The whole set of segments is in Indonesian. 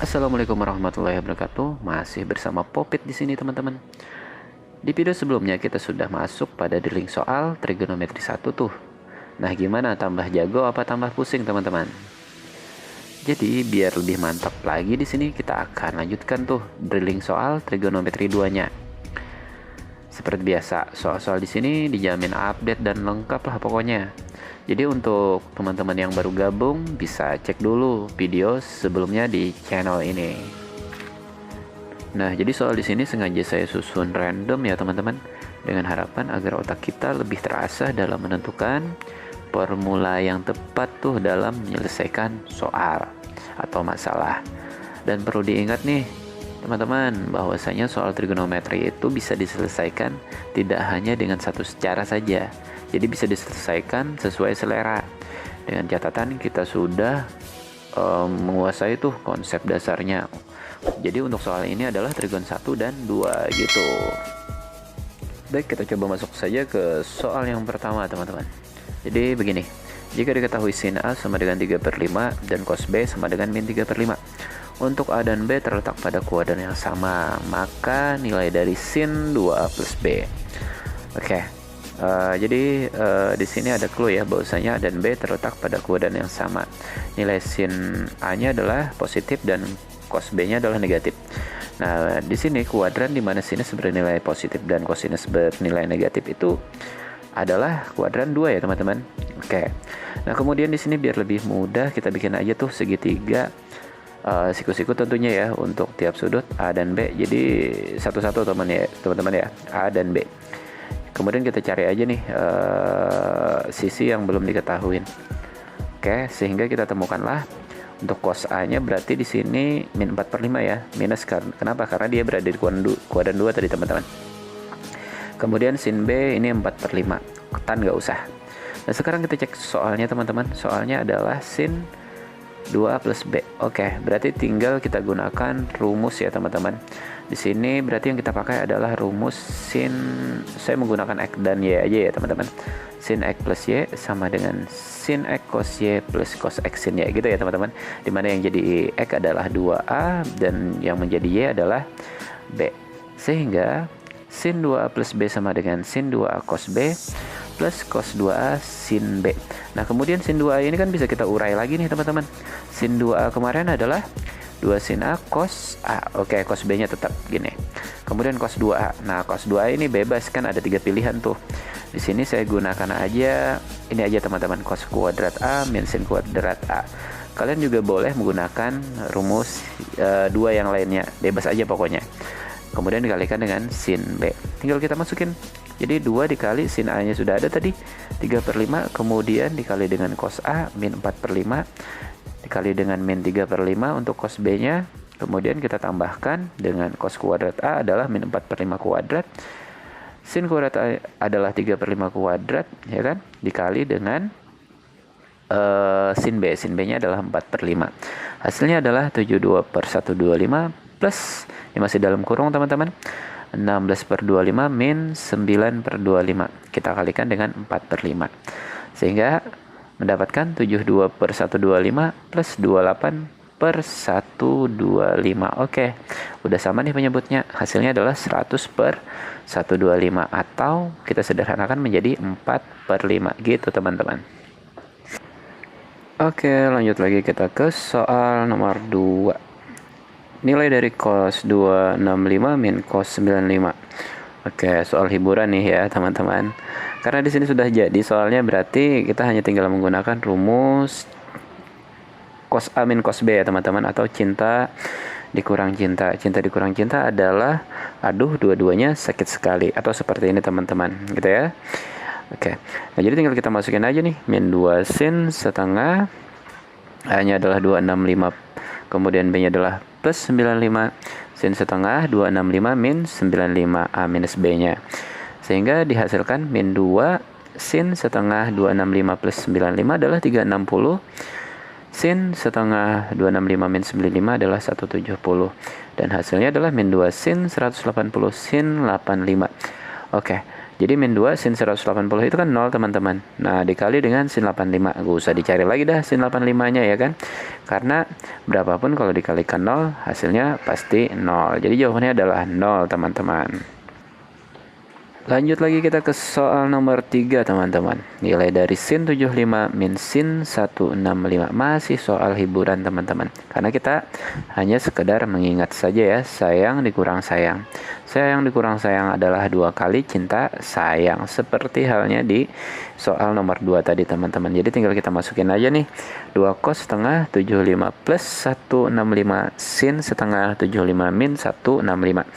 Assalamualaikum warahmatullahi wabarakatuh. Masih bersama Popit di sini, teman-teman. Di video sebelumnya kita sudah masuk pada drilling soal trigonometri 1 tuh. Nah, gimana, tambah jago apa tambah pusing, teman-teman? Jadi, biar lebih mantap lagi di sini kita akan lanjutkan tuh drilling soal trigonometri 2-nya. Seperti biasa, soal-soal di sini dijamin update dan lengkap lah pokoknya. Jadi untuk teman-teman yang baru gabung bisa cek dulu video sebelumnya di channel ini. Nah, jadi soal di sini sengaja saya susun random ya teman-teman, dengan harapan agar otak kita lebih terasah dalam menentukan formula yang tepat tuh dalam menyelesaikan soal atau masalah. Dan perlu diingat nih teman-teman, bahwasanya soal trigonometri itu bisa diselesaikan tidak hanya dengan satu cara saja. Jadi bisa diselesaikan sesuai selera. Dengan catatan kita sudah menguasai tuh konsep dasarnya. Jadi untuk soal ini adalah trigon 1 dan 2 gitu. Baik, kita coba masuk saja ke soal yang pertama teman-teman. Jadi begini, jika diketahui sin A sama dengan 3/5 dan cos B sama dengan min 3/5. Untuk A dan B terletak pada kuadran yang sama, maka nilai dari sin 2A plus B. Oke, jadi di sini ada clue ya, bahwasanya A dan B terletak pada kuadran yang sama. Nilai sin A-nya adalah positif dan cos B-nya adalah negatif. Nah, di sini kuadran di mana sinus bernilai positif dan kosinus bernilai negatif itu adalah kuadran 2 ya, teman-teman. Oke. Nah, kemudian di sini biar lebih mudah kita bikin aja tuh segitiga siku-siku tentunya ya untuk tiap sudut A dan B. Jadi satu-satu teman-teman ya, A dan B. Kemudian kita cari aja nih sisi yang belum diketahui. Oke, sehingga kita temukanlah untuk cos A-nya berarti di sini min 4/5 ya. Minus kenapa? Karena dia berada di kuadran 2 tadi, teman-teman. Kemudian sin B ini 4/5. Tan nggak usah. Nah, sekarang kita cek soalnya, teman-teman. Soalnya adalah sin 2A plus B. Oke, berarti tinggal kita gunakan rumus ya, teman-teman. Di sini berarti yang kita pakai adalah rumus sin, saya menggunakan X dan Y aja ya, teman-teman. Sin X plus Y sama dengan sin X cos Y plus cos X sin Y gitu ya, teman-teman. Dimana yang jadi X adalah 2A dan yang menjadi Y adalah B. Sehingga sin 2A plus B sama dengan sin 2A cos B plus cos 2A sin B. Nah, kemudian sin 2A ini kan bisa kita urai lagi nih, teman-teman. Sin 2A kemarin adalah 2 sin A cos A. Oke, cos B-nya tetap gini. Kemudian cos 2A. Nah, cos 2A ini bebas kan, ada 3 pilihan tuh. Di sini saya gunakan aja ini aja, teman-teman, cos kuadrat A min sin kuadrat A. Kalian juga boleh menggunakan rumus 2 yang lainnya. Bebas aja pokoknya. Kemudian dikalikan dengan sin B. Tinggal kita masukin. Jadi 2 dikali sin A-nya sudah ada tadi, 3/5, kemudian dikali dengan cos A min 4/5, dikali dengan min 3/5 untuk cos B-nya, kemudian kita tambahkan dengan cos kuadrat A adalah min 4/5 kuadrat, sin kuadrat A adalah 3/5 kuadrat, ya kan, dikali dengan sin B. Sin B-nya adalah 4/5. Hasilnya adalah 72/125 plus, ini masih dalam kurung, teman-teman, 16/25 min 9/25. Kita kalikan dengan 4/5. Sehingga mendapatkan 72/125 plus 28/125. Oke, udah sama nih penyebutnya. Hasilnya adalah 100/125 atau kita sederhanakan menjadi 4/5 gitu, teman-teman. Oke, lanjut lagi kita ke soal nomor 2. Nilai dari cos 265 min cos 95. Oke, soal hiburan nih ya, teman-teman. Karena di sini sudah jadi soalnya, berarti kita hanya tinggal menggunakan rumus cos A min cos B ya, teman-teman, atau cinta dikurang cinta. Cinta dikurang cinta adalah aduh dua-duanya sakit sekali, atau seperti ini, teman-teman, gitu ya. Oke. Nah, jadi tinggal kita masukin aja nih, min 2 sin setengah, A-nya adalah 265, kemudian B-nya adalah plus 95, sin setengah 265 min 95 A minus B-nya. Sehingga dihasilkan min 2 sin setengah 265 plus 95 adalah 360. Sin setengah 265 min 95 adalah 170. Dan hasilnya adalah min 2 sin 180 sin 85. Oke, Jadi min 2 sin 180 itu kan 0 teman-teman. Nah, dikali dengan sin 85. Gak usah dicari lagi dah sin 85-nya ya kan. Karena berapapun kalau dikalikan 0, hasilnya pasti 0. Jadi jawabannya adalah 0 teman-teman. Lanjut lagi kita ke soal nomor 3 teman-teman. Nilai dari sin 75 min sin 165. Masih soal hiburan teman-teman. Karena kita hanya sekedar mengingat saja ya, sayang dikurang sayang. Sayang dikurang sayang adalah 2 kali cinta sayang. Seperti halnya di soal nomor 2 tadi teman-teman. Jadi tinggal kita masukin aja nih. 2 cos setengah 75 plus 165 sin setengah 75 min 165.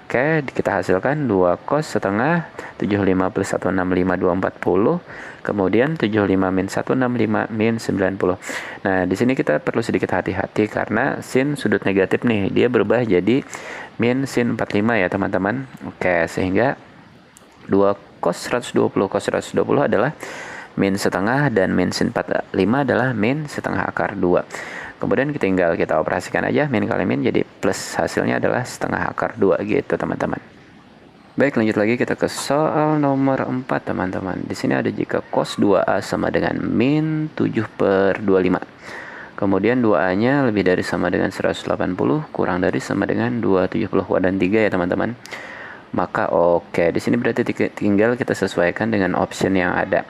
Oke, kita hasilkan 2 cos setengah 75 plus 165 240. Kemudian 75 min 165 min 90. Nah, di sini kita perlu sedikit hati-hati karena sin sudut negatif nih, dia berubah jadi min sin 45 ya, teman-teman. Oke, sehingga 2 cos 120 cos 120 adalah min setengah dan min sin 45 adalah min setengah akar 2. Kemudian tinggal kita operasikan aja, min kali min jadi plus, hasilnya adalah setengah akar 2 gitu teman-teman. Baik, lanjut lagi kita ke soal nomor 4 teman-teman. Di sini ada jika cos 2A sama dengan min 7/25. Kemudian 2A-nya lebih dari sama dengan 180 kurang dari sama dengan 270 dan 3 ya teman-teman. Maka oke, di sini berarti tinggal kita sesuaikan dengan option yang ada.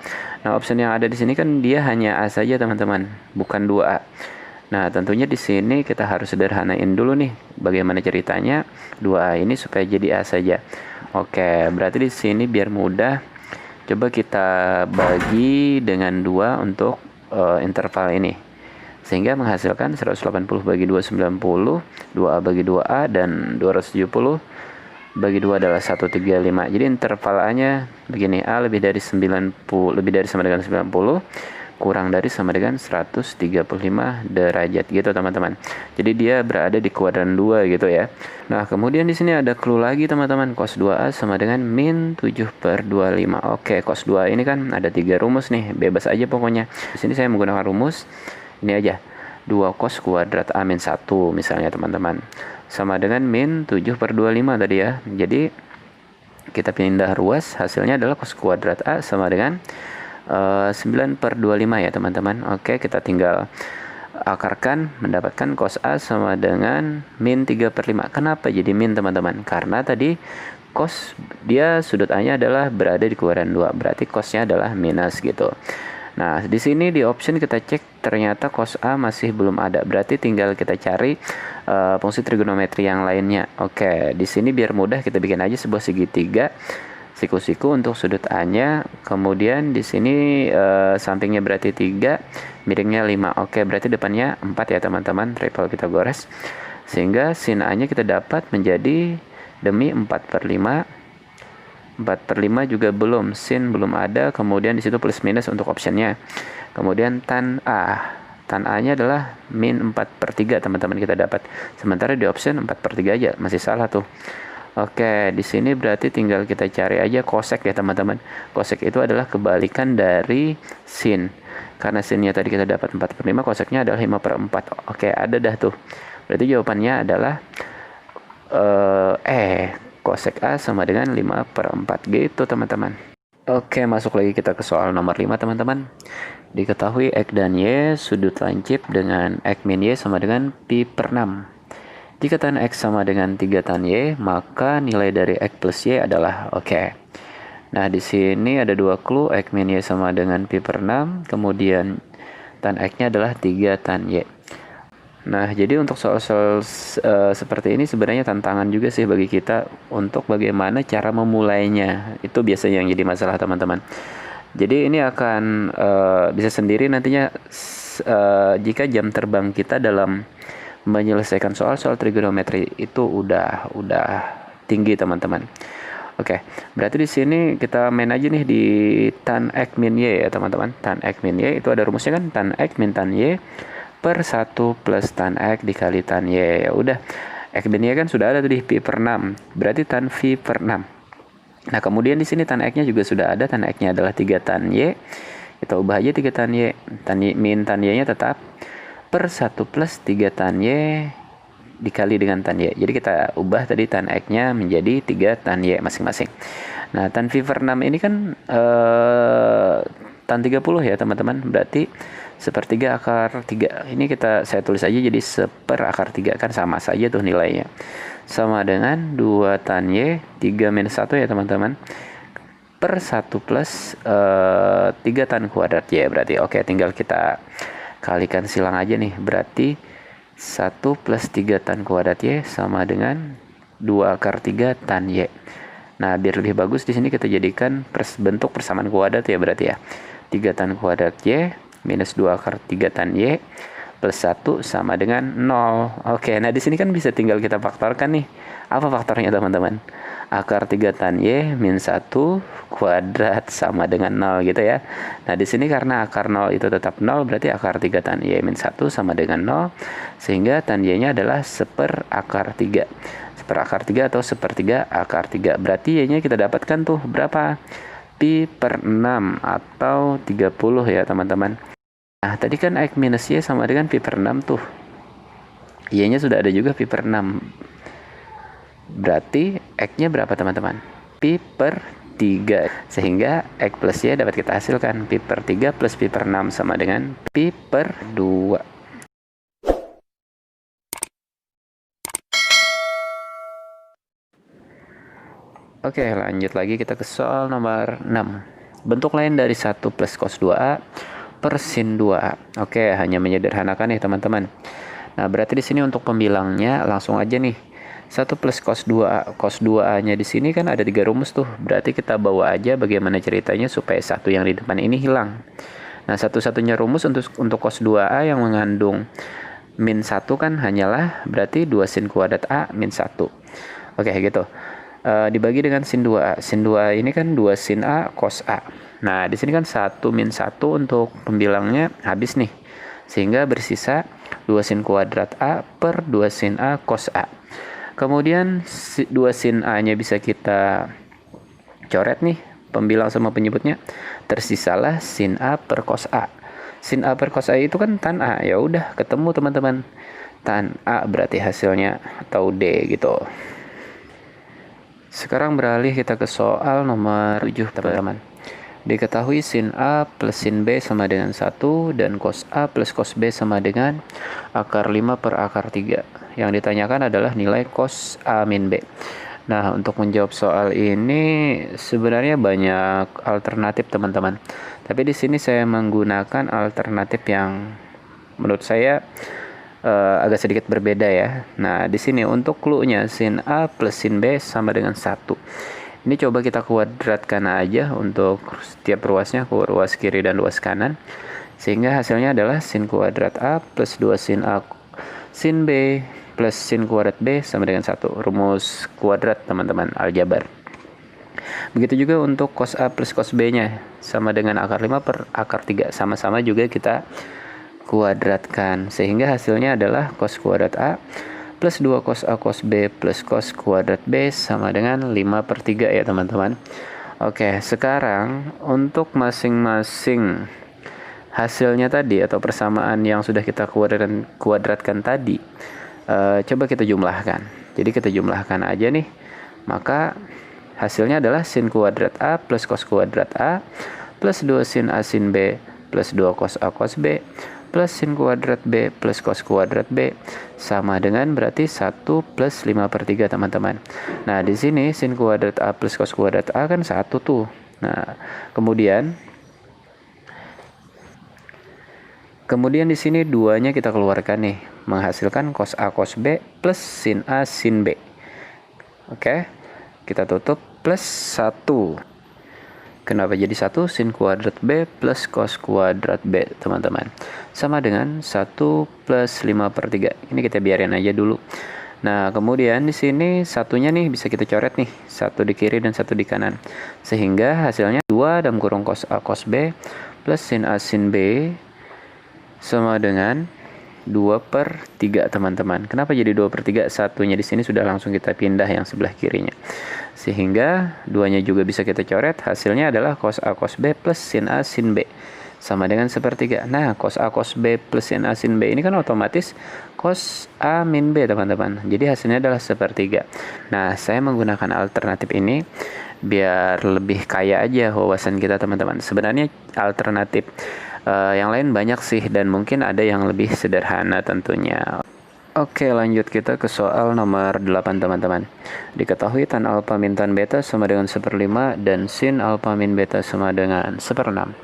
Nah, option yang ada di sini kan dia hanya A saja teman-teman, bukan 2A. Nah, tentunya di sini kita harus sederhanain dulu nih bagaimana ceritanya 2A ini supaya jadi A saja. Oke, berarti di sini biar mudah, coba kita bagi dengan 2 untuk interval ini. Sehingga menghasilkan 180 bagi 2 90, 2A bagi 2A, dan 270 bagi 2 adalah 135. Jadi interval A-nya begini, A lebih dari 90, lebih dari sama dengan 90, kurang dari sama dengan 135 derajat gitu teman-teman. Jadi dia berada di kuadran 2 gitu ya. Nah, kemudian di sini ada clue lagi teman-teman, cos 2A sama dengan min 7/25. Oke, cos 2 ini kan ada 3 rumus nih, bebas aja pokoknya. Di sini saya menggunakan rumus ini aja. 2 cos kuadrat A min 1 misalnya teman-teman. Sama dengan min 7/25 tadi ya. Jadi kita pindah ruas, hasilnya adalah cos kuadrat A sama dengan 9/25 ya teman-teman. Oke, kita tinggal akarkan, mendapatkan cos A sama dengan min 3/5. Kenapa jadi min teman-teman? Karena tadi cos dia sudut A nya adalah berada di kuadran 2, berarti cosnya adalah minus gitu. Nah, di sini di option kita cek ternyata cos A masih belum ada, berarti tinggal kita cari fungsi trigonometri yang lainnya. Oke, di sini biar mudah kita bikin aja sebuah segitiga siku-siku untuk sudut A-nya, kemudian di sini sampingnya berarti 3, miringnya 5. Oke, berarti depannya 4 ya teman-teman, triple Pythagoras. Sehingga sin A-nya kita dapat menjadi demi 4/5. 4/5 juga belum, sin belum ada, kemudian di situ plus minus untuk optionnya. Kemudian tan A-nya adalah min 4/3 teman-teman kita dapat. Sementara di option 4/3 aja, masih salah tuh. Oke, di sini berarti tinggal kita cari aja kosek ya teman-teman. Kosek itu adalah kebalikan dari sin. Karena sinnya tadi kita dapat 4/5, koseknya adalah 5/4. Oke, ada dah tuh. Berarti jawabannya adalah kosek A sama dengan 5/4 gitu teman-teman. Oke, masuk lagi kita ke soal nomor 5 teman-teman. Diketahui X dan Y sudut lancip dengan X min Y sama dengan pi/6. Jika tan X sama dengan 3 tan Y, maka nilai dari X plus Y adalah oke. Nah, di sini ada 2 clue, X min Y sama dengan pi/6, kemudian tan X-nya adalah 3 tan Y. Nah, jadi untuk soal-soal seperti ini sebenarnya tantangan juga sih bagi kita untuk bagaimana cara memulainya. Itu biasanya yang jadi masalah teman-teman. Jadi ini akan bisa sendiri nantinya jika jam terbang kita dalam menyelesaikan soal-soal trigonometri itu udah tinggi teman-teman. Oke, berarti di sini kita main aja nih di tan X min Y ya teman-teman. Tan X min Y itu ada rumusnya kan, tan X min tan Y per 1 plus tan X dikali tan Y. Ya udah, X min Y kan sudah ada tuh di pi/6, berarti tan V/6. Nah, kemudian di sini tan X-nya juga sudah ada, tan X-nya adalah 3 tan Y. Kita ubah aja 3 tan Y. Tan Y min tan Y-nya tetap per 1 plus 3 tan Y dikali dengan tan Y. Jadi kita ubah tadi tan X-nya menjadi 3 tan Y masing-masing. Nah, tan pi per 6 ini kan tan 30 ya teman-teman. Berarti sepertiga akar 3. Ini saya tulis aja jadi seper akar 3, kan sama saja tuh nilainya. Sama dengan 2 tan Y 3 minus 1 ya teman-teman. Per 1 plus 3 tan kuadrat Y berarti. Oke, tinggal kita kalikan silang aja nih. Berarti 1 plus 3 tan kuadrat Y sama dengan 2 akar 3 tan Y. Nah, biar lebih bagus di sini kita jadikan bentuk persamaan kuadrat ya berarti ya. 3 tan kuadrat Y minus 2 akar 3 tan Y plus 1 sama dengan 0. Oke, nah di sini kan bisa tinggal kita faktorkan nih. Apa faktornya teman-teman? Akar 3 tan Y min 1 kuadrat sama dengan 0 gitu ya. Nah di sini karena akar 0 itu tetap 0, berarti akar 3 tan Y min 1 sama dengan 0. Sehingga tan Y-nya adalah seper akar 3. Seper akar 3 atau sepertiga akar 3. Berarti Y-nya kita dapatkan tuh berapa? Pi per 6 atau 30 ya teman-teman. Nah, tadi kan X minus Y sama dengan pi per 6 tuh. Y-nya sudah ada juga pi per 6. Berarti X-nya berapa teman-teman? Pi per 3. Sehingga X plus Y dapat kita hasilkan. Pi per 3 plus pi per 6 sama dengan pi per 2. Oke, lanjut lagi kita ke soal nomor 6. Bentuk lain dari 1 plus cos 2A per sin 2A. Oke, hanya menyederhanakan nih teman-teman. Nah, berarti di sini untuk pembilangnya langsung aja nih. 1 plus cos 2A. Cos 2A-nya di sini kan ada 3 rumus tuh. Berarti kita bawa aja bagaimana ceritanya supaya satu yang di depan ini hilang. Nah, satu-satunya rumus untuk cos 2A yang mengandung min 1 kan hanyalah berarti 2 sin kuadrat A min 1. Oke, gitu. Dibagi dengan sin 2A. Sin 2A ini kan 2 sin A cos A. Nah, di sini kan 1 min 1 untuk pembilangnya habis nih. Sehingga bersisa 2 sin kuadrat A per 2 sin A cos A. Kemudian 2 sin A-nya bisa kita coret nih, pembilang sama penyebutnya. Tersisalah sin A per cos A. Sin A per cos A itu kan tan A. Ya udah, ketemu teman-teman. Tan A berarti hasilnya atau D gitu. Sekarang beralih kita ke soal nomor 7 teman-teman. Diketahui sin A plus sin B sama dengan 1 dan cos A plus cos B sama dengan akar 5 per akar 3. Yang ditanyakan adalah nilai cos A min B. Nah, untuk menjawab soal ini sebenarnya banyak alternatif teman-teman. Tapi di sini saya menggunakan alternatif yang menurut saya agak sedikit berbeda ya. Nah, di sini untuk clue-nya sin A plus sin B sama dengan 1. Ini coba kita kuadratkan aja untuk setiap ruasnya, ruas kiri dan ruas kanan. Sehingga hasilnya adalah sin kuadrat A plus 2 sin A sin B plus sin kuadrat B sama dengan 1. Rumus kuadrat teman-teman, aljabar. Begitu juga untuk cos A plus cos B-nya sama dengan akar 5 per akar 3. Sama-sama juga kita kuadratkan. Sehingga hasilnya adalah cos kuadrat A plus 2 cos A cos B plus cos kuadrat B sama dengan 5 per 3 ya teman-teman. Oke, sekarang untuk masing-masing hasilnya tadi atau persamaan yang sudah kita kuadratkan tadi, coba kita jumlahkan. Jadi kita jumlahkan aja nih. Maka hasilnya adalah sin kuadrat A plus cos kuadrat A plus 2 sin A sin B plus 2 cos A cos B plus sin kuadrat B plus cos kuadrat B sama dengan berarti 1 plus 5 per 3 teman-teman. Nah, di sini sin kuadrat A plus cos kuadrat A kan 1 tuh. Nah, kemudian di sini 2-nya kita keluarkan nih, menghasilkan cos A cos B plus sin A sin B. Oke, kita tutup plus 1. Kenapa jadi 1? Sin kuadrat B plus cos kuadrat B, teman-teman. Sama dengan 1 plus 5 per 3. Ini kita biarin aja dulu. Nah, kemudian di sini satunya nih bisa kita coret nih. Satu di kiri dan satu di kanan. Sehingga hasilnya 2 dalam kurung cos A cos B plus sin A sin B sama dengan 2 per 3, teman-teman. Kenapa jadi 2 per 3? Satunya di sini sudah langsung kita pindah yang sebelah kirinya. Sehingga 2-nya juga bisa kita coret. Hasilnya adalah cos A cos B plus sin A sin B sama dengan sepertiga. Nah, cos A cos B plus sin A sin B ini kan otomatis cos A min B, teman-teman. Jadi hasilnya adalah sepertiga. Nah, saya menggunakan alternatif ini biar lebih kaya aja wawasan kita teman-teman. Sebenarnya alternatif yang lain banyak sih, dan mungkin ada yang lebih sederhana tentunya. Oke, lanjut kita ke soal nomor 8 teman-teman. Diketahui tan alfa min tan beta sama dengan 1/5 dan sin alfa min beta sama dengan 1/6.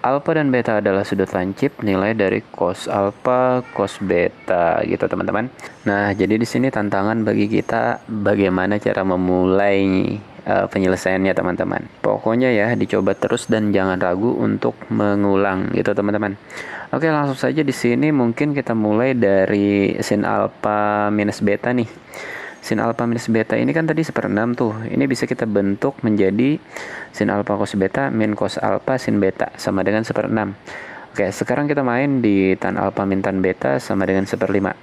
Alfa dan beta adalah sudut lancip nilai dari cos alfa cos beta gitu teman-teman. Nah, jadi di sini tantangan bagi kita bagaimana cara memulai penyelesaiannya teman-teman. Pokoknya ya dicoba terus dan jangan ragu untuk mengulang gitu teman-teman. Oke, langsung saja di sini mungkin kita mulai dari sin alfa minus beta nih. Sin alfa minus beta ini kan tadi 1/6 tuh. Ini bisa kita bentuk menjadi sin alfa cos beta min cos alfa sin beta sama dengan 1/6. Oke, sekarang kita main di tan alfa min tan beta sama dengan 1/5.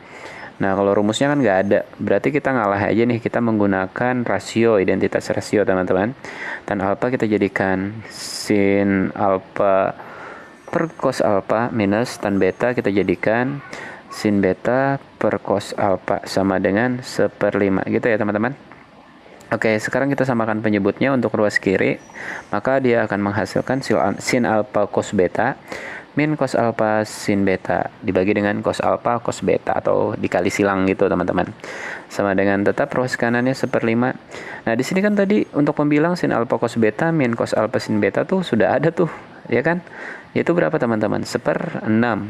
Nah, kalau rumusnya kan nggak ada, berarti kita ngalah aja nih, kita menggunakan rasio, identitas rasio teman-teman. Tan alfa kita jadikan sin alfa per cos alfa minus tan beta kita jadikan sin beta per cos alfa sama dengan 1/5 gitu ya teman-teman. Oke, sekarang kita samakan penyebutnya untuk ruas kiri, maka dia akan menghasilkan sin alfa cos beta min cos alfa sin beta dibagi dengan cos alfa cos beta, atau dikali silang gitu teman-teman, sama dengan tetap ruas kanannya 1/5. Nah, di sini kan tadi untuk pembilang sin alfa cos beta min cos alfa sin beta tuh sudah ada tuh, ya kan? Yaitu berapa teman-teman? 1/6.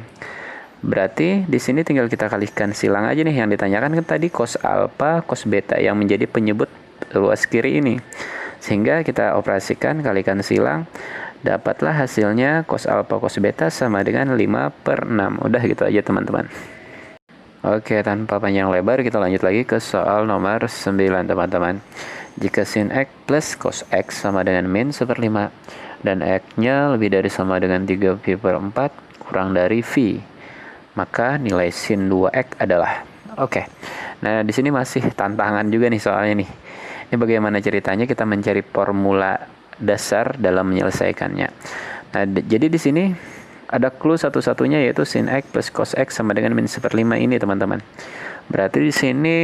Berarti di sini tinggal kita kalikan silang aja nih, yang ditanyakan kan tadi cos alfa cos beta yang menjadi penyebut ruas kiri ini. Sehingga kita operasikan kalikan silang, dapatlah hasilnya cos alfa cos beta sama dengan 5/6. Udah gitu aja teman-teman. Oke, tanpa panjang lebar kita lanjut lagi ke soal nomor 9 teman-teman. Jika sin x plus cos x sama dengan min 1/5 dan x-nya lebih dari sama dengan 3/4 kurang dari v, maka nilai sin 2x adalah. Oke. Nah, di sini masih tantangan juga nih soalnya nih. Ini bagaimana ceritanya kita mencari formula dasar dalam menyelesaikannya. Nah, jadi di sini ada clue satu-satunya, yaitu sin x plus cos x sama dengan min 1/5 ini teman-teman. Berarti di sini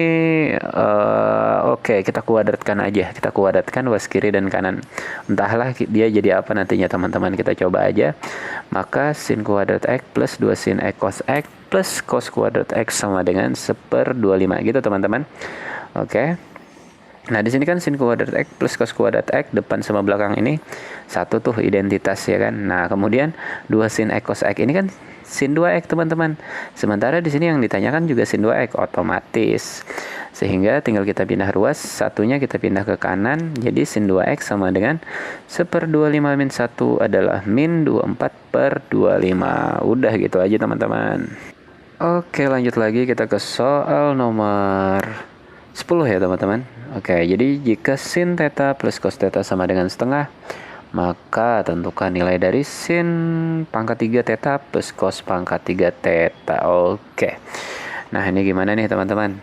oke, kita kuadratkan aja. Kita kuadratkan ruas kiri dan kanan. Entahlah dia jadi apa nantinya teman-teman, kita coba aja. Maka sin kuadrat x plus 2 sin x cos x plus cos kuadrat x sama dengan 1/25 gitu teman-teman. Oke. Nah, di sini kan sin kuadrat x plus cos kuadrat x depan sama belakang ini satu tuh identitas ya kan. Nah, kemudian 2 sin x cos x ini kan sin 2x teman-teman. Sementara di sini yang ditanyakan juga sin 2x otomatis. Sehingga tinggal kita pindah ruas, satunya kita pindah ke kanan, jadi sin 2x sama dengan 1/25 min 1 adalah min 24/25. Udah gitu aja teman-teman. Oke, lanjut lagi kita ke soal nomor 10 ya teman-teman. Oke, jadi jika sin theta plus cos theta sama dengan setengah, maka tentukan nilai dari sin pangkat 3 theta plus cos pangkat 3 theta. Oke. Nah, ini gimana nih teman-teman?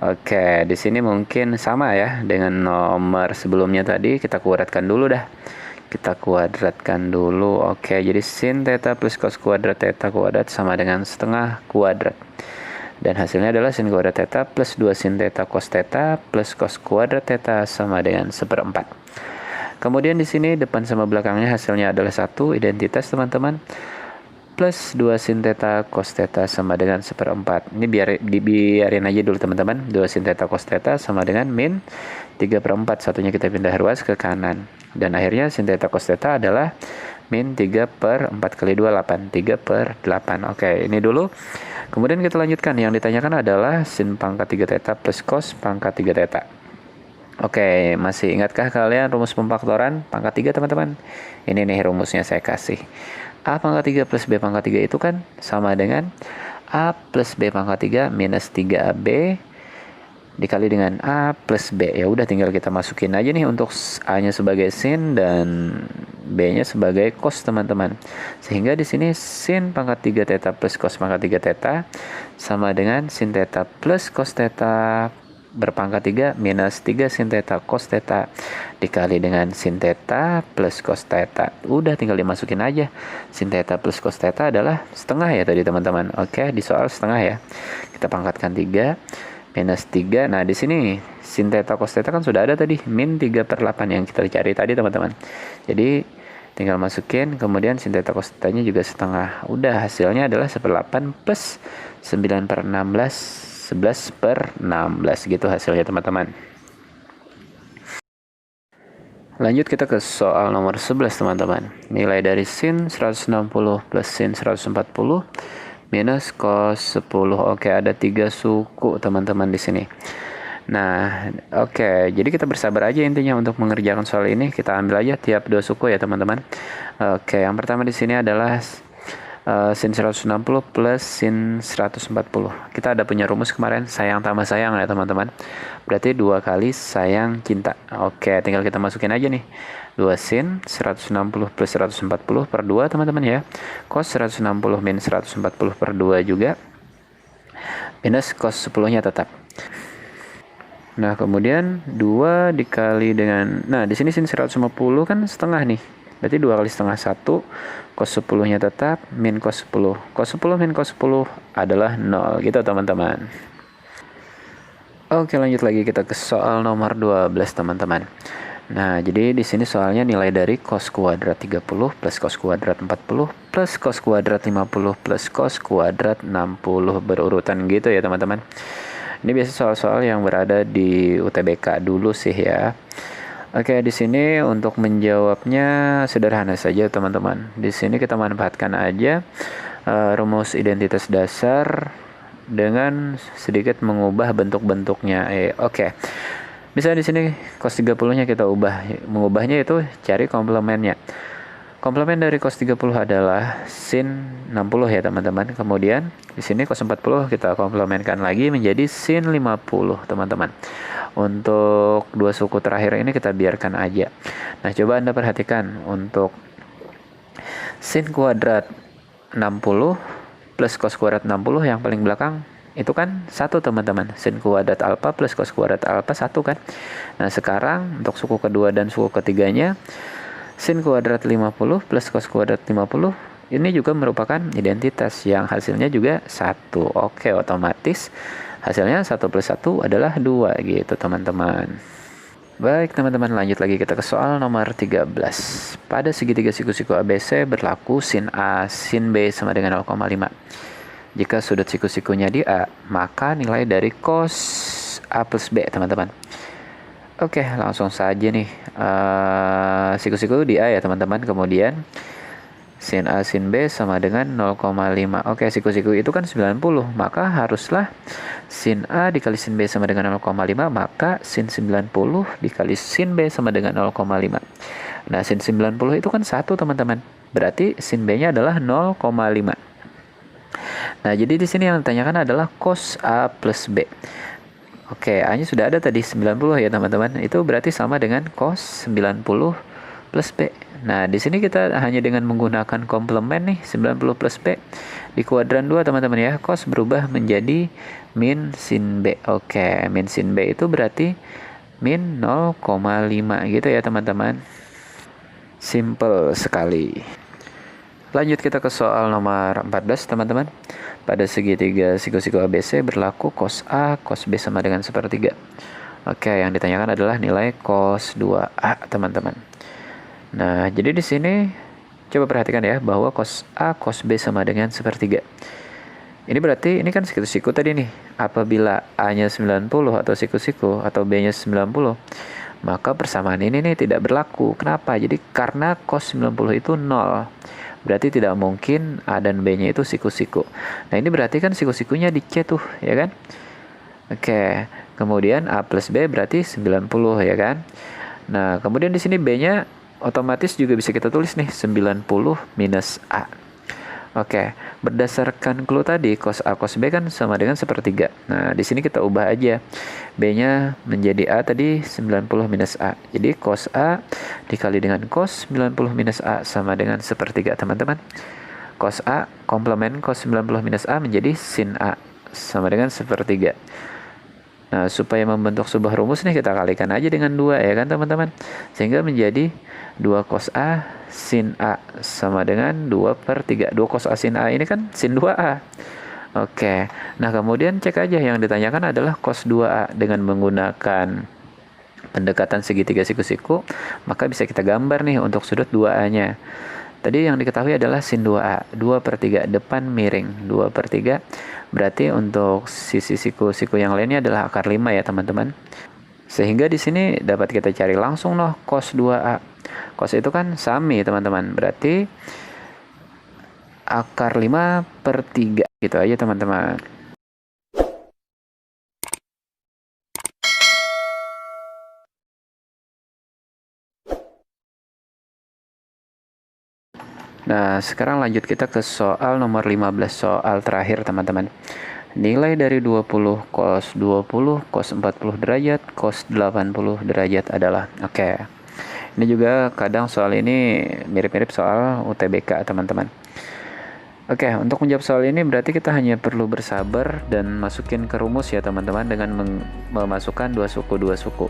Oke, di sini mungkin sama ya dengan nomor sebelumnya tadi, kita kuadratkan dulu dah. Kita kuadratkan dulu. Oke, jadi sin theta plus cos kuadrat theta kuadrat sama dengan setengah kuadrat. Dan hasilnya adalah sin kuadrat theta plus 2 sin theta cos theta plus cos kuadrat theta sama dengan 1/4. Kemudian di sini depan sama belakangnya hasilnya adalah 1 identitas teman-teman. Plus 2 sin theta cos theta sama dengan 1/4. Ini biarin aja dulu teman-teman. 2 sin theta cos theta sama dengan min 3/4. Satunya kita pindah ruas ke kanan. Dan akhirnya sin theta cos theta adalah min 3/4 kali 2, 8. 3/8. Oke, ini dulu. Kemudian kita lanjutkan. Yang ditanyakan adalah sin pangkat 3 theta plus cos pangkat 3 theta. Oke, masih ingatkah kalian rumus pemfaktoran pangkat 3 teman-teman? Ini nih rumusnya saya kasih. A pangkat 3 plus B pangkat 3 itu kan sama dengan A plus B pangkat 3 minus 3AB dikali dengan A plus B. Ya udah tinggal kita masukin aja nih untuk A-nya sebagai sin dan B-nya sebagai cos teman-teman. Sehingga di sini sin pangkat 3 theta plus cos pangkat 3 theta sama dengan sin theta plus cos theta berpangkat 3 minus 3 sin theta cos theta dikali dengan sin theta plus cos theta. Udah tinggal dimasukin aja. Sin theta plus cos theta adalah setengah ya tadi teman-teman. Oke, di soal setengah ya. Kita pangkatkan 3 minus 3. Nah, di sini sin theta cos theta kan sudah ada tadi, min 3/8 yang kita cari tadi, teman-teman. Jadi, tinggal masukin, kemudian sin theta cos theta-nya juga setengah. Udah, hasilnya adalah 1/8 plus 9/16, 11/16 gitu hasilnya, teman-teman. Lanjut kita ke soal nomor 11, teman-teman. Nilai dari sin 160 plus sin 140 minus cos 10. Oke, ada 3 suku, teman-teman, di sini. Nah, oke. Jadi kita bersabar aja intinya untuk mengerjakan soal ini. Kita ambil aja tiap 2 suku ya, teman-teman. Oke, yang pertama di sini adalah sin 160 plus sin 140. Kita ada punya rumus kemarin, sayang tambah sayang ya, teman-teman. Berarti 2 kali sayang cinta. Oke, tinggal kita masukin aja nih. 2 sin 160 plus 140 per 2, teman-teman ya. Cos 160 min 140 per 2 juga. Minus cos 10-nya tetap. Nah, kemudian 2 dikali dengan, nah di sini sin 150 kan setengah nih. Berarti 2 kali setengah 1, cos 10-nya tetap, min cos 10. Cos 10 min cos 10 adalah 0 gitu, teman-teman. Oke, lanjut lagi kita ke soal nomor 12, teman-teman. Nah, jadi di sini soalnya nilai dari cos kuadrat 30 plus cos kuadrat 40 plus cos kuadrat 50 plus cos kuadrat 60 berurutan gitu ya, teman-teman. Ini biasa soal-soal yang berada di UTBK dulu sih ya. Oke, di sini untuk menjawabnya sederhana saja, teman-teman. Di sini kita manfaatkan aja rumus identitas dasar dengan sedikit mengubah bentuk-bentuknya. Oke. Misalnya di sini cos 30-nya kita mengubahnya itu cari komplemennya. Komplemen dari cos 30 adalah sin 60 ya, teman-teman. Kemudian di sini cos 40 kita komplemenkan lagi menjadi sin 50, teman-teman. Untuk 2 suku terakhir ini kita biarkan aja. Nah, coba Anda perhatikan untuk sin kuadrat 60 plus cos kuadrat 60 yang paling belakang itu kan 1, teman-teman. Sin kuadrat alfa plus cos kuadrat alfa 1 kan. Nah, sekarang untuk suku kedua dan suku ketiganya sin kuadrat 50 plus cos kuadrat 50 ini juga merupakan identitas yang hasilnya juga 1. Oke, otomatis hasilnya 1 plus 1 adalah 2 gitu, teman-teman. Baik, teman-teman, lanjut lagi kita ke soal nomor 13. Pada segitiga siku-siku ABC berlaku sin A sin B sama dengan 0,5. Jika sudut siku-sikunya di A, maka nilai dari cos A plus B, teman-teman. Oke, langsung saja nih. Siku-siku di A ya, teman-teman. Kemudian sin A sin B sama dengan 0,5. Oke, siku-siku itu kan 90. Maka haruslah sin A dikali sin B sama dengan 0,5. Maka sin 90 dikali sin B sama dengan 0,5. Nah, sin 90 itu kan 1, teman-teman. Berarti sin B-nya adalah 0,5. Nah, jadi di sini yang ditanyakan adalah cos A plus B. Oke, A-nya sudah ada tadi 90 ya, teman-teman. Itu berarti sama dengan cos 90 plus B. Nah, di sini kita hanya dengan menggunakan komplement nih, 90 plus B. Di kuadran 2, teman-teman ya, cos berubah menjadi min sin B. Oke, min sin B itu berarti min 0,5 gitu ya, teman-teman. Simple sekali. Lanjut kita ke soal nomor 14, teman-teman. Pada segitiga siku-siku ABC berlaku cos A, cos B sama dengan 1/3. Oke, yang ditanyakan adalah nilai cos 2A, teman-teman. Nah, jadi di sini coba perhatikan ya bahwa cos A, cos B sama dengan 1/3. Ini berarti ini kan siku-siku tadi nih. Apabila A-nya 90 atau siku-siku atau B-nya 90, maka persamaan ini nih tidak berlaku. Kenapa? Jadi karena cos 90 itu 0. Berarti tidak mungkin A dan B-nya itu siku-siku. Nah, ini berarti kan siku-sikunya di C tuh, ya kan? Oke, kemudian A plus B berarti 90, ya kan? Nah, kemudian di sini B-nya otomatis juga bisa kita tulis nih, 90 minus A. Oke, berdasarkan clue tadi, cos A cos B kan sama dengan 1/3. Nah, di sini kita ubah aja. B-nya menjadi A tadi 90 minus A. Jadi cos A dikali dengan cos 90 minus A sama dengan 1/3, teman-teman. Cos A komplement cos 90 minus A menjadi sin A sama dengan 1/3. Nah, supaya membentuk sebuah rumus nih kita kalikan aja dengan 2 ya kan, teman-teman. Sehingga menjadi 2 cos A sin A sama dengan 2/3. 2 cos A sin A ini kan sin 2A. Oke, nah kemudian cek aja, yang ditanyakan adalah cos 2A dengan menggunakan pendekatan segitiga siku-siku, maka bisa kita gambar nih untuk sudut 2A-nya. Tadi yang diketahui adalah sin 2A, 2/3 depan miring, 2/3, berarti untuk sisi siku-siku yang lainnya adalah akar 5 ya teman-teman. Sehingga di sini dapat kita cari langsung noh cos 2A. Cos itu kan sami teman-teman, berarti akar 5/3 gitu aja teman-teman. Nah, sekarang lanjut kita ke soal nomor 15, soal terakhir teman-teman. Nilai dari 20 cos 20 cos 40 derajat cos 80 derajat adalah. Oke. Ini juga kadang soal ini mirip-mirip soal UTBK teman-teman. Oke, untuk menjawab soal ini berarti kita hanya perlu bersabar dan masukin ke rumus ya teman-teman dengan memasukkan dua suku.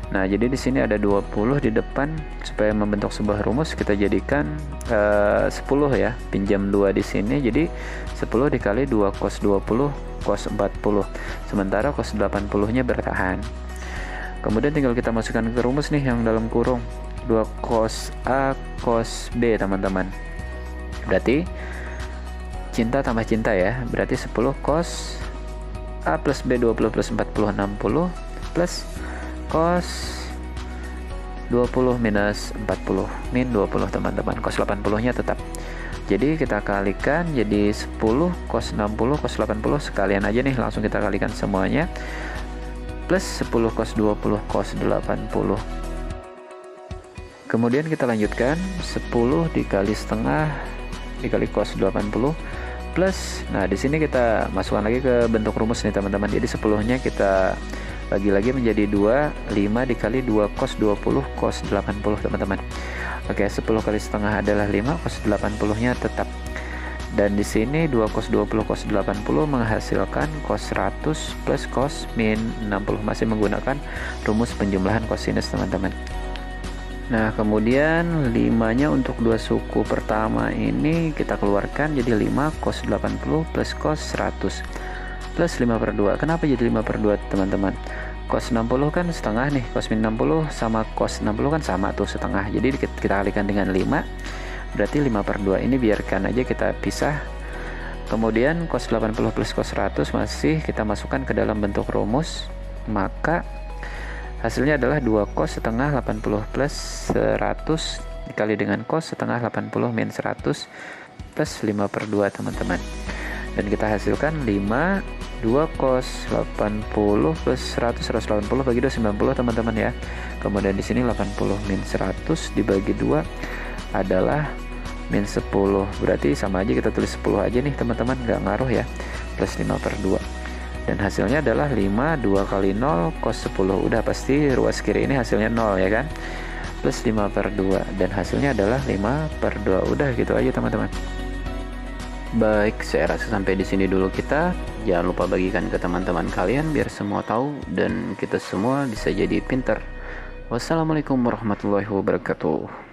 Nah, jadi di sini ada 20 di depan. Supaya membentuk sebuah rumus kita jadikan 10 ya. Pinjam 2 di sini. Jadi 10 dikali 2 cos 20 cos 40. Sementara cos 80-nya bertahan. Kemudian tinggal kita masukkan ke rumus nih yang dalam kurung. 2 cos A cos B teman-teman. Berarti cinta tambah cinta ya. Berarti 10 cos A plus B 20 plus 40 60 plus cos 20 minus 40 min 20 teman-teman. Cos 80 nya tetap, jadi kita kalikan jadi 10 cos 60 cos 80, sekalian aja nih langsung kita kalikan semuanya, plus 10 cos 20 cos 80. Kemudian kita lanjutkan 10 dikali setengah dikali cos 80 plus, nah di sini kita masukkan lagi ke bentuk rumus nih teman-teman. Jadi 10-nya kita bagi lagi menjadi 2, 5 dikali 2 cos 20 cos 80 teman-teman. Oke, 10 kali setengah adalah 5, cos 80-nya tetap. Dan di sini 2 cos 20 cos 80 menghasilkan cos 100 plus cos min 60, masih menggunakan rumus penjumlahan cosinus teman-teman. Nah, kemudian 5-nya untuk dua suku pertama ini kita keluarkan jadi 5 cos 80 plus cos 100 plus 5/2. Kenapa jadi 5/2 teman-teman? Cos 60 kan setengah nih, cos min 60 sama cos 60 kan sama tuh setengah. Jadi kita kalikan dengan 5, berarti 5/2. Ini biarkan aja kita pisah. Kemudian cos 80 plus cos 100 masih kita masukkan ke dalam bentuk rumus. Maka hasilnya adalah 2 cos setengah 80 plus 100 dikali dengan cos setengah 80 min 100 plus 5/2 teman-teman. Dan kita hasilkan 5, 2 cos 80 plus 100, 180 bagi 2, 90 teman-teman ya. Kemudian di sini 80 min 100 dibagi 2 adalah min 10. Berarti sama aja, kita tulis 10 aja nih teman-teman, nggak ngaruh ya. Plus 5/2. Dan hasilnya adalah 5, 2 kali 0 cos 10. Udah pasti ruas kiri ini hasilnya 0 ya kan. Plus 5/2. Dan hasilnya adalah 5/2. Udah gitu aja teman-teman. Baik, saya rasa sampai di sini dulu kita. Jangan lupa bagikan ke teman-teman kalian biar semua tahu dan kita semua bisa jadi pinter. Wassalamualaikum warahmatullahi wabarakatuh.